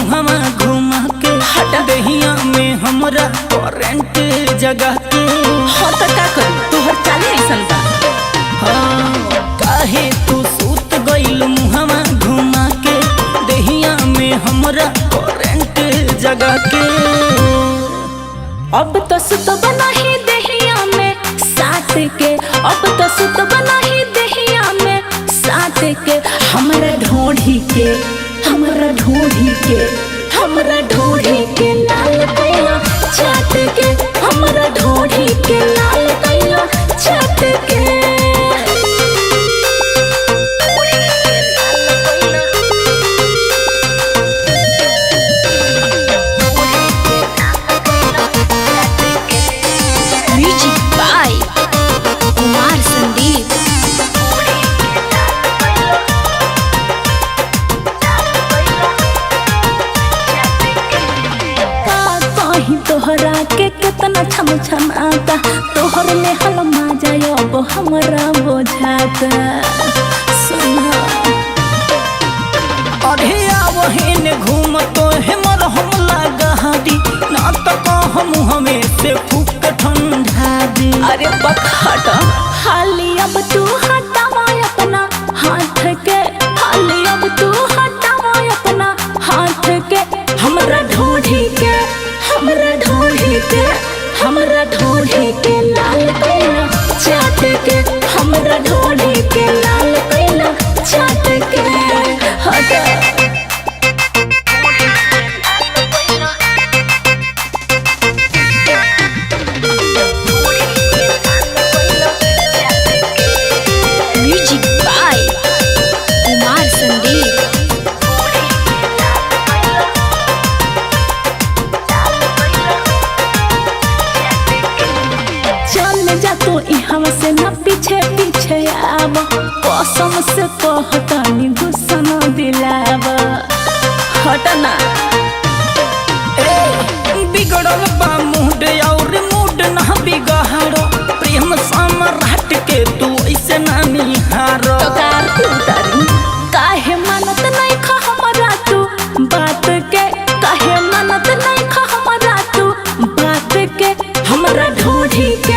मुहमा घुमा के दहिया में हमरा करेंट जगा के। हाँ तो का करी तोहर चाले ऐसन बा। हाँ काहे तू सूत गइल मुहमा घुमा के दहिया में हमरा करेंट जगा के। अब तो सुत बना ही दहिया में साथ के, अब तो सुत बना ही दहिया में साथ के। हमरा ढोढ़ी के, हमरा ढोढ़ी के, हमरा ढोढ़ी के लाल कैला चाट के, हमरा ढोढ़ी के लाल कैला चाट के। Music by Kumar Sandeep. तोहरा के कितना छम छमाता, तोहर में हलमा जायो अब हमरा बोझाता। सुना अरे आवहिन घूम तो हमर हमला गहादी ना तो कहम हमें से फूक ठंडा दी। अरे बखट हाली अब तू हटावा अपना हाथ के, हाली अब तू हटावा अपना हाथ के। हमरा ढोढ़ी के, हमरा ढोढ़ी के, हमरा ढोढ़ी के लाल कैला चाट के, हमरा ढोढ़ी के लाल कैला चाट के। हटा म्यूजिक बाय कुमार संदीप। चल जा तो यहाँ से न पीछे पीछे आब, कसम से कहतानी गुस्सा न दिलाब। हटना बिगड़ल बा मूड और मूड ना बिगाड़ो, प्रेम सम्राट के तू ऐसे ना निहारो। तो कार तू तारी काहे मानत नहीं खा हमरा तू बात के, काहे मानत नहीं खा हमरा तू बात के। हमरा ढोढ़ी के,